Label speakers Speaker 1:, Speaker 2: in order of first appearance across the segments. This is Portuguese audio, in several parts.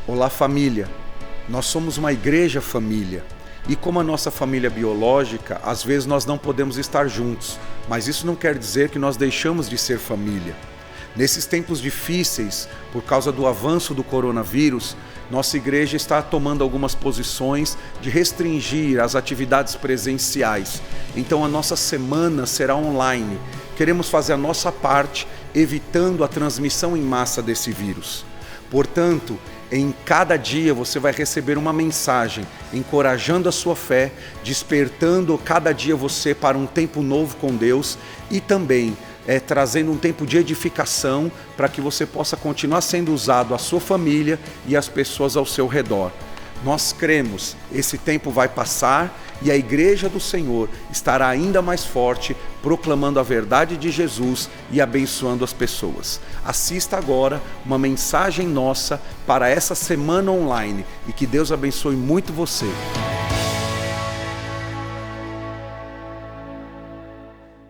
Speaker 1: Olá, família. Nós somos uma igreja família. E como a nossa família biológica, às vezes nós não podemos estar juntos, mas isso não quer dizer que nós deixamos de ser família. Nesses tempos difíceis, por causa do avanço do coronavírus, nossa igreja está tomando algumas posições de restringir as atividades presenciais. Então a nossa semana será online. Queremos fazer a nossa parte, evitando a transmissão em massa desse vírus. Portanto, em cada dia você vai receber uma mensagem encorajando a sua fé, despertando cada dia você para um tempo novo com Deus e também trazendo um tempo de edificação para que você possa continuar sendo usado a sua família e as pessoas ao seu redor. Nós cremos, esse tempo vai passar e a igreja do Senhor estará ainda mais forte, proclamando a verdade de Jesus e abençoando as pessoas. Assista agora uma mensagem nossa para essa semana online e que Deus abençoe muito você.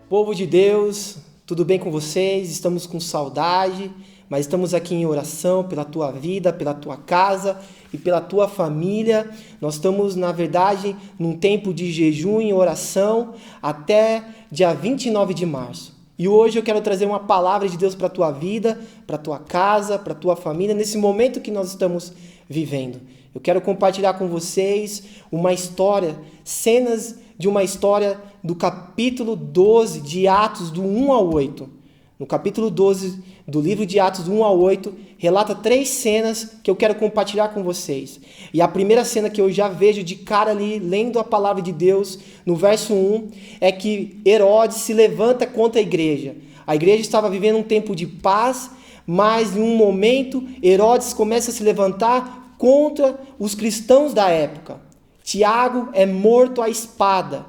Speaker 2: Povo de Deus, tudo bem com vocês? Estamos com saudade, mas estamos aqui em oração pela tua vida, pela tua casa e pela tua família. Nós estamos, na verdade, num tempo de jejum e oração até dia 29 de março. E hoje eu quero trazer uma palavra de Deus para a tua vida, para a tua casa, para a tua família, nesse momento que nós estamos vivendo. Eu quero compartilhar com vocês uma história, cenas de uma história do capítulo 12 de Atos, do 1 ao 8. No capítulo 12 do livro de Atos, do 1 ao 8, relata 3 cenas que eu quero compartilhar com vocês. E a primeira cena que eu já vejo de cara ali, lendo a palavra de Deus, no verso 1, é que Herodes se levanta contra a igreja. A igreja estava vivendo um tempo de paz, mas em um momento Herodes começa a se levantar contra os cristãos da época. Tiago é morto à espada.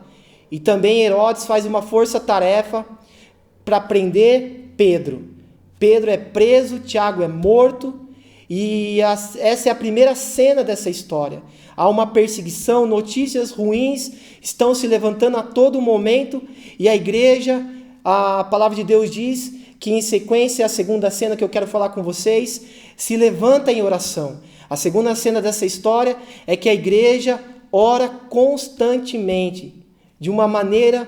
Speaker 2: E também Herodes faz uma força-tarefa para prender Pedro. Pedro é preso, Tiago é morto, e essa é a primeira cena dessa história. Há uma perseguição, notícias ruins estão se levantando a todo momento, e a igreja, a palavra de Deus diz que em sequência, a segunda cena que eu quero falar com vocês, se levanta em oração. A segunda cena dessa história é que a igreja ora constantemente, de uma maneira,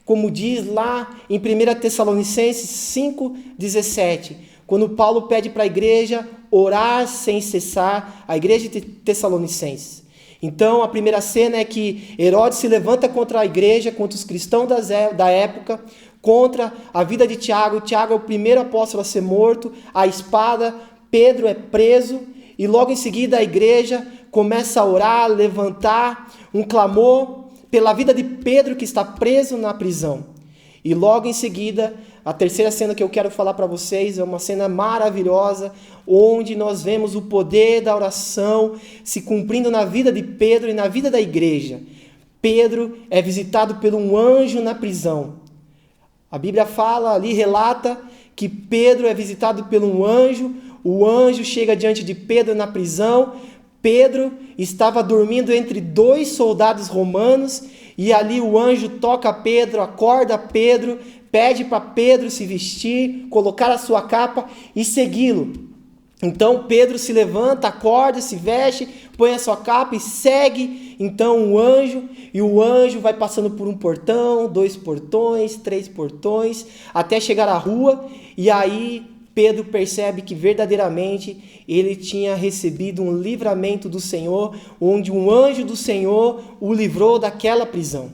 Speaker 2: como diz lá em 1 Tessalonicenses 5,17, quando Paulo pede para a igreja orar sem cessar, a igreja de Tessalonicenses. Então, a primeira cena é que Herodes se levanta contra a igreja, contra os cristãos da época, contra a vida de Tiago. Tiago é o primeiro apóstolo a ser morto, a espada, Pedro é preso, e logo em seguida a igreja começa a orar, levantar um clamor pela vida de Pedro, que está preso na prisão. E logo em seguida, a terceira cena que eu quero falar para vocês é uma cena maravilhosa, onde nós vemos o poder da oração se cumprindo na vida de Pedro e na vida da igreja. Pedro é visitado por um anjo na prisão. A Bíblia fala ali, relata que Pedro é visitado por um anjo, o anjo chega diante de Pedro na prisão. Pedro estava dormindo entre 2 soldados romanos e ali o anjo toca Pedro, acorda Pedro, pede para Pedro se vestir, colocar a sua capa e segui-lo. Então Pedro se levanta, acorda, se veste, põe a sua capa e segue então o anjo, e o anjo vai passando por um portão, 2 portões, 3 portões, até chegar à rua, e aí Pedro percebe que verdadeiramente ele tinha recebido um livramento do Senhor, onde um anjo do Senhor o livrou daquela prisão.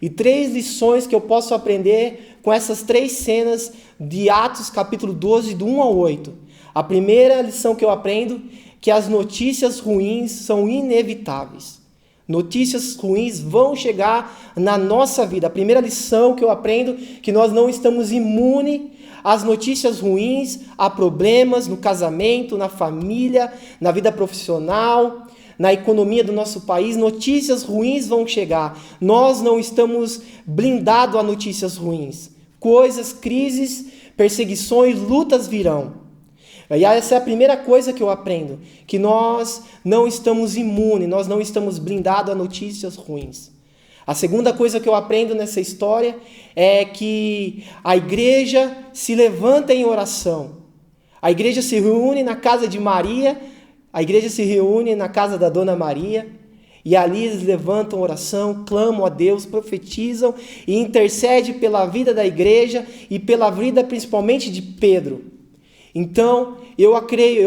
Speaker 2: E 3 lições que eu posso aprender com essas 3 cenas de Atos capítulo 12, do 1 ao 8. A primeira lição que eu aprendo é que as notícias ruins são inevitáveis. Notícias ruins vão chegar na nossa vida. A primeira lição que eu aprendo é que nós não estamos imunes às notícias ruins, a problemas no casamento, na família, na vida profissional, na economia do nosso país. Notícias ruins vão chegar. Nós não estamos blindados a notícias ruins. Coisas, crises, perseguições, lutas virão. E essa é a primeira coisa que eu aprendo, que nós não estamos imunes, nós não estamos blindados a notícias ruins. A segunda coisa que eu aprendo nessa história é que a igreja se levanta em oração. A igreja se reúne na casa de Maria, a igreja se reúne na casa da Dona Maria, e ali eles levantam oração, clamam a Deus, profetizam e intercedem pela vida da igreja e pela vida principalmente de Pedro. Então, eu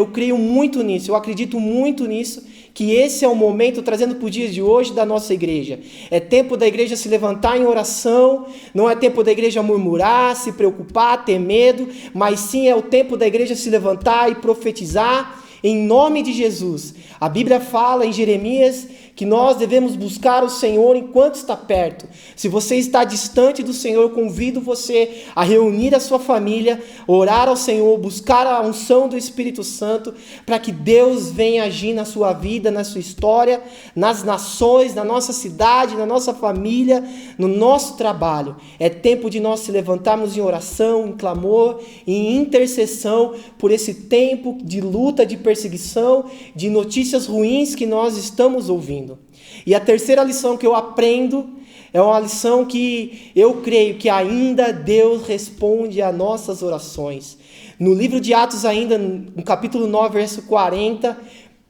Speaker 2: creio muito nisso, eu acredito muito nisso, que esse é o momento, trazendo para os dias de hoje, da nossa igreja. É tempo da igreja se levantar em oração, não é tempo da igreja murmurar, se preocupar, ter medo, mas sim é o tempo da igreja se levantar e profetizar em nome de Jesus. A Bíblia fala em Jeremias que nós devemos buscar o Senhor enquanto está perto. Se você está distante do Senhor, eu convido você a reunir a sua família, orar ao Senhor, buscar a unção do Espírito Santo, para que Deus venha agir na sua vida, na sua história, nas nações, na nossa cidade, na nossa família, no nosso trabalho. É tempo de nós se levantarmos em oração, em clamor, em intercessão por esse tempo de luta, de perseguição, de notícias ruins que nós estamos ouvindo. E a terceira lição que eu aprendo é uma lição que eu creio que ainda Deus responde a nossas orações. No livro de Atos ainda, no capítulo 9, verso 40,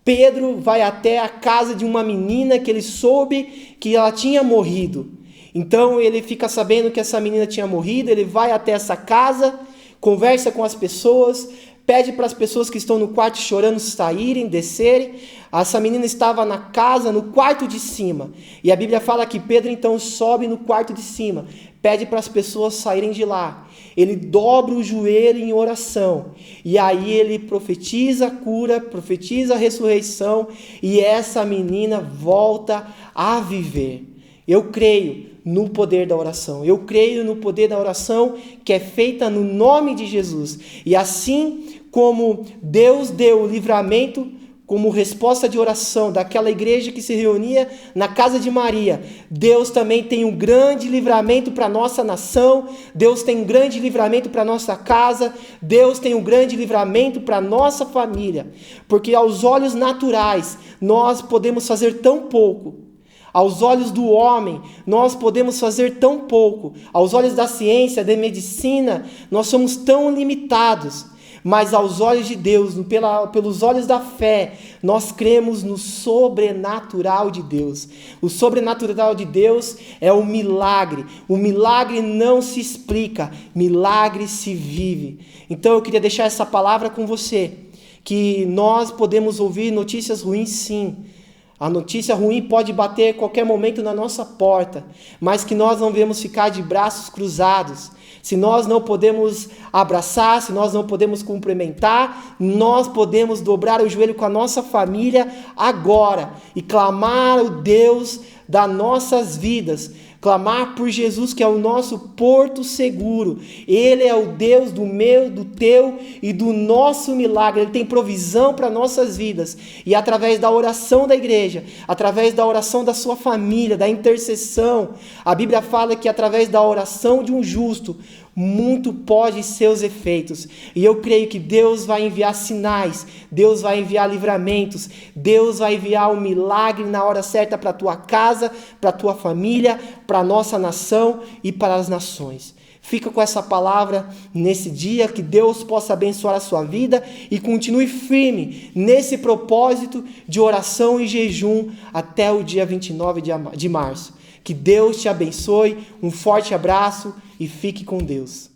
Speaker 2: Pedro vai até a casa de uma menina que ele soube que ela tinha morrido. Então ele fica sabendo que essa menina tinha morrido, ele vai até essa casa, conversa com as pessoas, pede para as pessoas que estão no quarto chorando saírem, descerem. Essa menina estava na casa, no quarto de cima. E a Bíblia fala que Pedro então sobe no quarto de cima, pede para as pessoas saírem de lá. Ele dobra o joelho em oração. E aí ele profetiza a cura, profetiza a ressurreição. E essa menina volta a viver. Eu creio no poder da oração. Eu creio no poder da oração que é feita no nome de Jesus. E assim como Deus deu o livramento como resposta de oração daquela igreja que se reunia na casa de Maria, Deus também tem um grande livramento para a nossa nação, Deus tem um grande livramento para a nossa casa, Deus tem um grande livramento para a nossa família, porque aos olhos naturais nós podemos fazer tão pouco. Aos olhos do homem, nós podemos fazer tão pouco. Aos olhos da ciência, da medicina, nós somos tão limitados. Mas aos olhos de Deus, pelos olhos da fé, nós cremos no sobrenatural de Deus. O sobrenatural de Deus é o milagre. O milagre não se explica, milagre se vive. Então eu queria deixar essa palavra com você, que nós podemos ouvir notícias ruins sim. A notícia ruim pode bater a qualquer momento na nossa porta, mas que nós não devemos ficar de braços cruzados. Se nós não podemos abraçar, se nós não podemos cumprimentar, nós podemos dobrar o joelho com a nossa família agora e clamar o Deus das nossas vidas. Clamar por Jesus, que é o nosso porto seguro. Ele é o Deus do meu, do teu e do nosso milagre. Ele tem provisão para nossas vidas. E através da oração da igreja, através da oração da sua família, da intercessão, a Bíblia fala que através da oração de um justo, muito pode ser os efeitos. E eu creio que Deus vai enviar sinais, Deus vai enviar livramentos, Deus vai enviar um milagre na hora certa para a tua casa, para a tua família, para a nossa nação e para as nações. Fica com essa palavra nesse dia, que Deus possa abençoar a sua vida e continue firme nesse propósito de oração e jejum até o dia 29 de março. Que Deus te abençoe, um forte abraço e fique com Deus.